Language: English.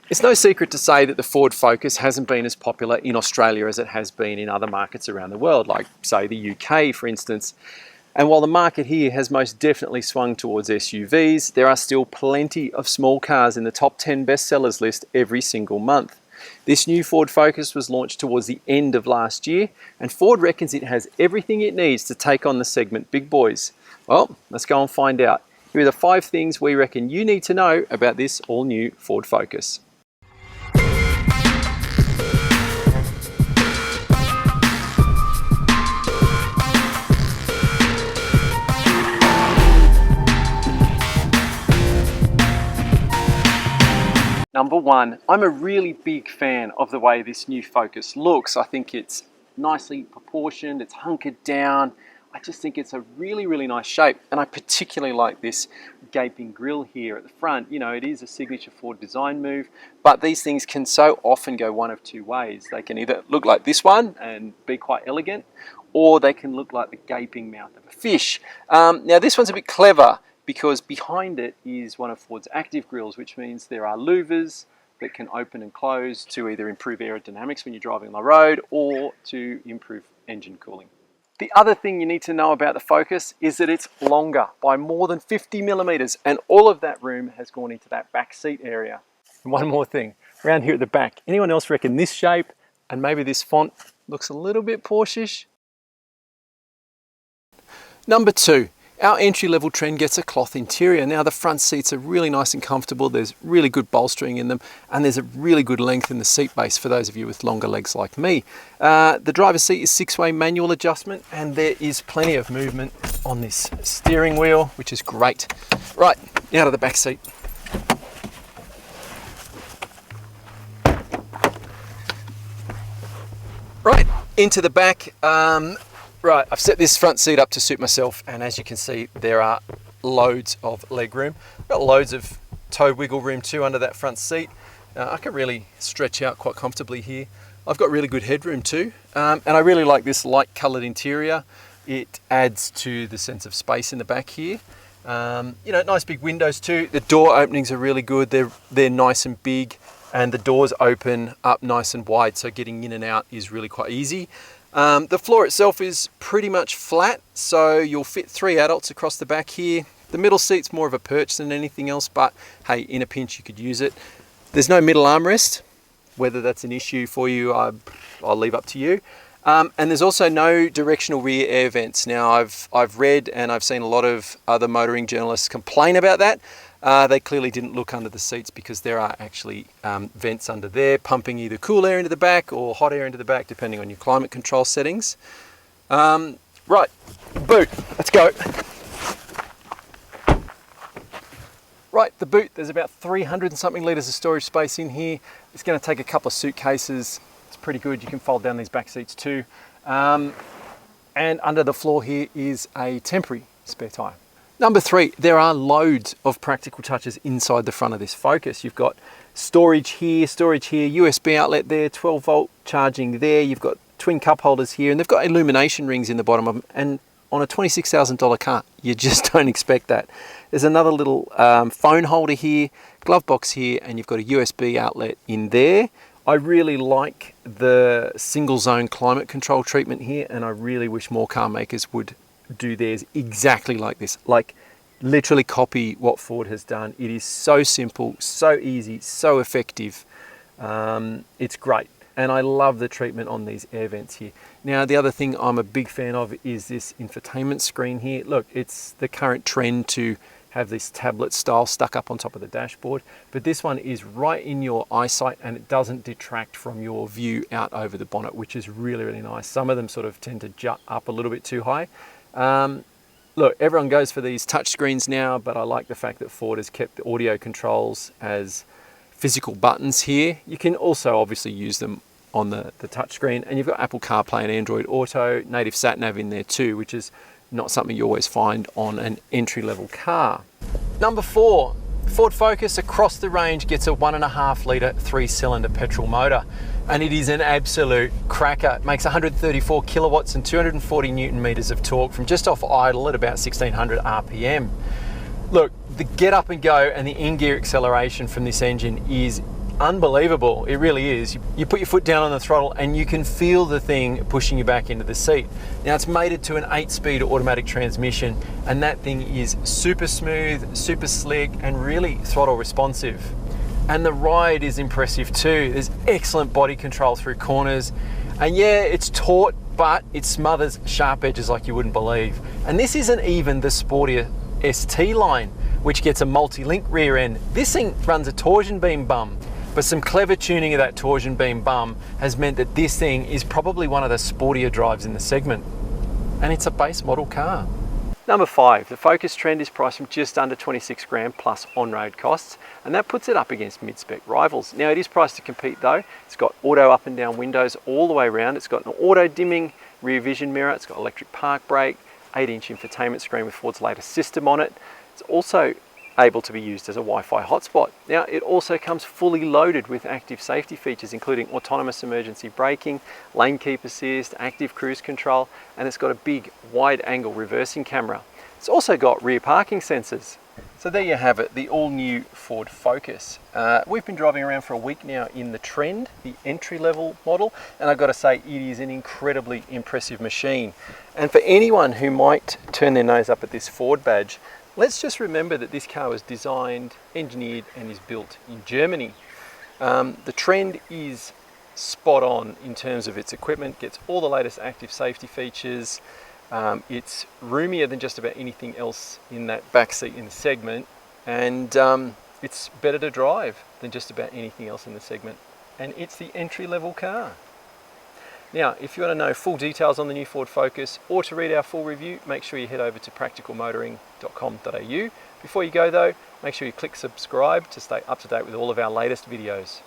It's no secret to say that the Ford Focus hasn't been as popular in Australia as it has been in other markets around the world, like say the UK for instance. And while the market here has most definitely swung towards SUVs, there are still plenty of small cars in the top 10 bestsellers list every single month. This new Ford Focus was launched towards the end of last year, and Ford reckons it has everything it needs to take on the segment big boys. Well, let's go and find out. Here are the 5 things we reckon you need to know about this all-new Ford Focus. Number 1, I'm a really big fan of the way this new Focus looks. I think it's nicely proportioned, it's hunkered down. I just think it's a really nice shape, and I particularly like this gaping grille here at the front. You know, it is a signature Ford design move, but these things can so often go one of 2 ways. They can either look like this one and be quite elegant, or they can look like the gaping mouth of a fish. Now this one's a bit clever, because behind it is one of Ford's active grilles, which means there are louvers that can open and close to either improve aerodynamics when you're driving on the road or to improve engine cooling. The other thing you need to know about the Focus is that it's longer by more than 50 millimeters, and all of that room has gone into that back seat area. And one more thing, around here at the back, anyone else reckon this shape and maybe this font looks a little bit Porsche-ish? Number 2. Our entry-level trend gets a cloth interior. Now the front seats are really nice and comfortable, there's really good bolstering in them, and there's a really good length in the seat base for those of you with longer legs like me. The driver's seat is 6-way manual adjustment, and there is plenty of movement on this steering wheel, which is great. Right, now to the back seat. Right, into the back. Right, I've set this front seat up to suit myself, and as you can see, there are loads of leg room. I've got loads of toe wiggle room too under that front seat. I can really stretch out quite comfortably here. I've got really good headroom too, and I really like this light coloured interior. It adds to the sense of space in the back here. You know, nice big windows too. The door openings are really good. They're nice and big, and the doors open up nice and wide, so getting in and out is really quite easy. The floor itself is pretty much flat, so you'll fit 3 adults across the back here. The middle seat's more of a perch than anything else, but hey, in a pinch you could use it. There's no middle armrest. Whether that's an issue for you, I'll leave up to you. And there's also no directional rear air vents. Now I've read and I've seen a lot of other motoring journalists complain about that. They clearly didn't look under the seats, because there are actually vents under there pumping either cool air into the back or hot air into the back, depending on your climate control settings. Right, boot, let's go. Right, the boot, there's about 300 and something litres of storage space in here. It's going to take a couple of suitcases. It's pretty good. You can fold down these back seats too. And under the floor here is a temporary spare tyre. Number 3, there are loads of practical touches inside the front of this Focus. You've got storage here, USB outlet there, 12 volt charging there. You've got twin cup holders here, and they've got illumination rings in the bottom of them. And on a $26,000 car, you just don't expect that. There's another little phone holder here, glove box here, and you've got a USB outlet in there. I really like the single zone climate control treatment here, and I really wish more car makers would do theirs exactly like this. Like, literally copy what Ford has done. It is so simple, so easy, so effective. It's great, and I love the treatment on these air vents here. Now, the other thing I'm a big fan of is this infotainment screen here. Look, it's the current trend to have this tablet style stuck up on top of the dashboard, but this one is right in your eyesight, and it doesn't detract from your view out over the bonnet, which is really nice. Some of them sort of tend to jut up a little bit too high. Look, everyone goes for these touch screens now, but I like the fact that Ford has kept the audio controls as physical buttons here. You can also obviously use them on the touch screen, and you've got Apple CarPlay and Android Auto, native sat-nav in there too, which is not something you always find on an entry-level car. Number 4, Ford Focus across the range gets a 1.5 litre 3-cylinder petrol motor, and it is an absolute cracker. It makes 134 kilowatts and 240 newton meters of torque from just off idle at about 1600 RPM. Look, the get up and go and the in-gear acceleration from this engine is unbelievable. It really is. You put your foot down on the throttle and you can feel the thing pushing you back into the seat. Now it's mated to an 8-speed automatic transmission, and that thing is super smooth, super slick, and really throttle responsive. And the ride is impressive too. There's excellent body control through corners. And yeah, it's taut, but it smothers sharp edges like you wouldn't believe. And this isn't even the sportier ST line, which gets a multi-link rear end. This thing runs a torsion beam bum, but some clever tuning of that torsion beam bum has meant that this thing is probably one of the sportier drives in the segment. And it's a base model car. Number 5, the Focus Trend is priced from just under 26 grand plus on-road costs, and that puts it up against mid-spec rivals. Now it is priced to compete though. It's got auto up and down windows all the way around. It's got an auto dimming rear vision mirror. It's got electric park brake, 8-inch infotainment screen with Ford's latest system on it. It's also able to be used as a Wi-Fi hotspot. Now it also comes fully loaded with active safety features, including autonomous emergency braking, lane keep assist, active cruise control, and it's got a big wide angle reversing camera. It's also got rear parking sensors. So there you have it, the all new Ford Focus. We've been driving around for a week now in the Trend, the entry-level model, and I've got to say it is an incredibly impressive machine. And for anyone who might turn their nose up at this Ford badge, let's just remember that this car was designed, engineered, and is built in Germany. The Trend is spot on in terms of its equipment, gets all the latest active safety features. It's roomier than just about anything else in that backseat in the segment, and it's better to drive than just about anything else in the segment. And it's the entry-level car. Now, if you want to know full details on the new Ford Focus or to read our full review, make sure you head over to practicalmotoring.com.au. Before you go though, make sure you click subscribe to stay up to date with all of our latest videos.